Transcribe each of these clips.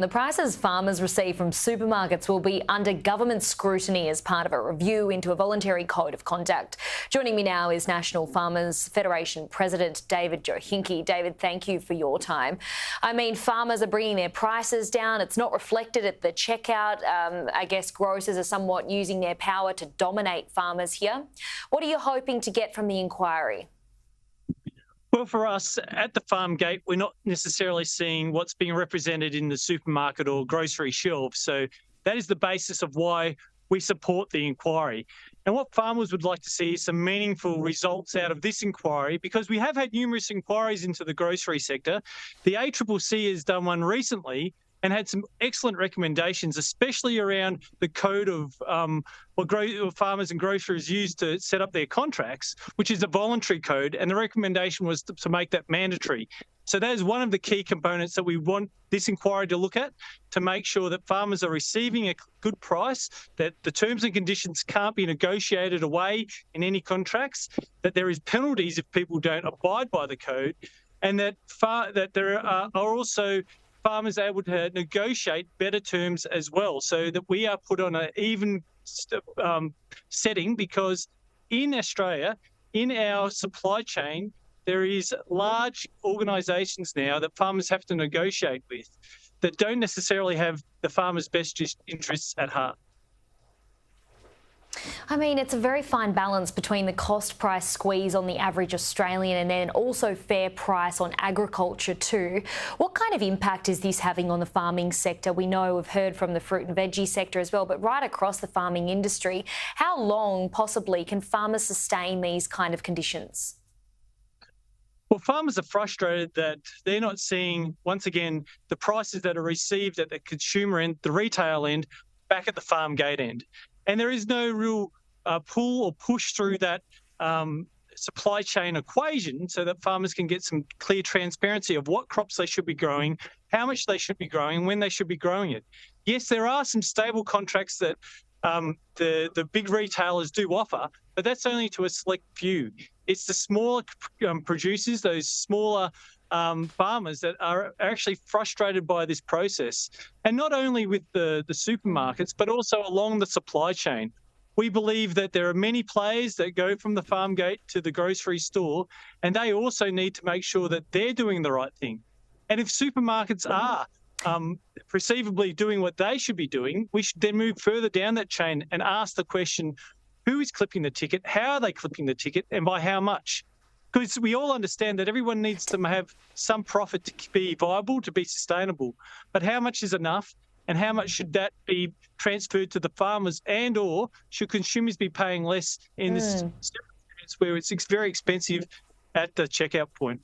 The prices farmers receive from supermarkets will be under government scrutiny as part of a review into a voluntary code of conduct. Joining me now is National Farmers Federation President David Jochinke. David, thank you for your time. I mean, farmers are bringing their prices down. It's not reflected at the checkout. I guess grocers are somewhat using their power to dominate farmers here. What are you hoping to get from the inquiry? Well, for us at the farm gate, we're not necessarily seeing what's being represented in the supermarket or grocery shelves. So that is the basis of why we support the inquiry. And what farmers would like to see is some meaningful results out of this inquiry, because we have had numerous inquiries into the grocery sector. The ACCC has done one recently and had some excellent recommendations, especially around the code of what farmers and grocers use to set up their contracts, which is a voluntary code, and the recommendation was to make that mandatory. So that is one of the key components that we want this inquiry to look at, to make sure that farmers are receiving a good price, that the terms and conditions can't be negotiated away in any contracts, that there is penalties if people don't abide by the code, and that there are also farmers are able to negotiate better terms as well, so that we are put on an even setting, because in Australia, in our supply chain, there is large organisations now that farmers have to negotiate with that don't necessarily have the farmers' best interests at heart. I mean, it's a very fine balance between the cost price squeeze on the average Australian and then also fair price on agriculture too. What kind of impact is this having on the farming sector? We know we've heard from the fruit and veggie sector as well, but right across the farming industry, how long possibly can farmers sustain these kind of conditions? Well, farmers are frustrated that they're not seeing, once again, the prices that are received at the consumer end, the retail end, back at the farm gate end. And there is no real pull or push through that supply chain equation so that farmers can get some clear transparency of what crops they should be growing, how much they should be growing, when they should be growing it. Yes, there are some stable contracts that the big retailers do offer, but that's only to a select few. It's the smaller producers, those smaller farmers that are actually frustrated by this process. And not only with the supermarkets, but also along the supply chain. We believe that there are many players that go from the farm gate to the grocery store, and they also need to make sure that they're doing the right thing. And if supermarkets are perceivably doing what they should be doing, we should then move further down that chain and ask the question, who is clipping the ticket, how are they clipping the ticket, and by how much? Because we all understand that everyone needs to have some profit to be viable, to be sustainable. But how much is enough, and how much should that be transferred to the farmers, and or should consumers be paying less in this circumstance where it's very expensive at the checkout point?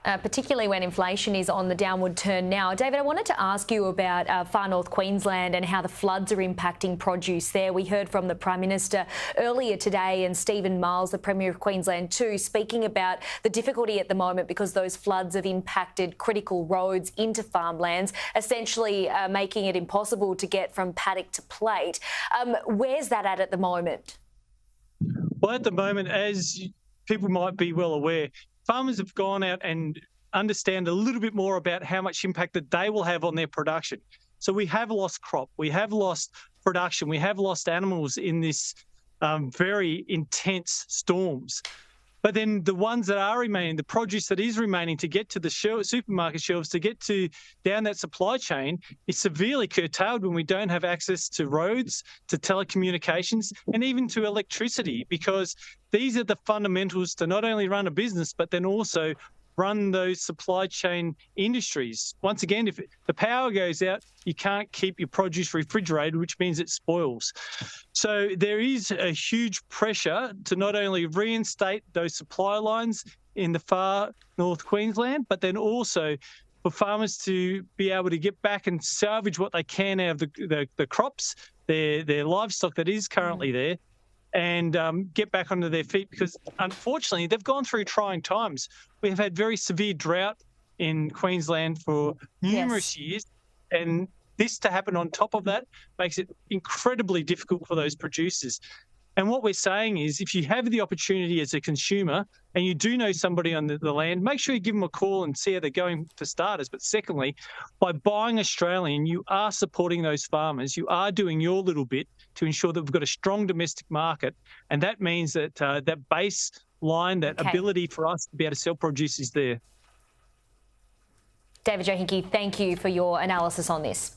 Particularly when inflation is on the downward turn now. David, I wanted to ask you about far north Queensland and how the floods are impacting produce there. We heard from the Prime Minister earlier today, and Stephen Miles, the Premier of Queensland too, speaking about the difficulty at the moment because those floods have impacted critical roads into farmlands, essentially making it impossible to get from paddock to plate. Where's that at the moment? Well, at the moment, as people might be well aware, farmers have gone out and understand a little bit more about how much impact that they will have on their production. So we have lost crop, we have lost production, we have lost animals in this very intense storms. But then the ones that are remaining, the produce that is remaining to get to the supermarket shelves, to get to down that supply chain, is severely curtailed when we don't have access to roads, to telecommunications, and even to electricity, because these are the fundamentals to not only run a business, but then also run those supply chain industries. Once again, if the power goes out, you can't keep your produce refrigerated, which means it spoils. So there is a huge pressure to not only reinstate those supply lines in the far north Queensland, but then also for farmers to be able to get back and salvage what they can out of the crops, their livestock that is currently there, and get back onto their feet, because unfortunately they've gone through trying times. We have had very severe drought in Queensland for numerous years, and this to happen on top of that makes it incredibly difficult for those producers. And what we're saying is, if you have the opportunity as a consumer and you do know somebody on the land, make sure you give them a call and see how they're going for starters. But secondly, by buying Australian, you are supporting those farmers. You are doing your little bit to ensure that we've got a strong domestic market. And that means that that baseline, that ability for us to be able to sell produce is there. David Jochinke, thank you for your analysis on this.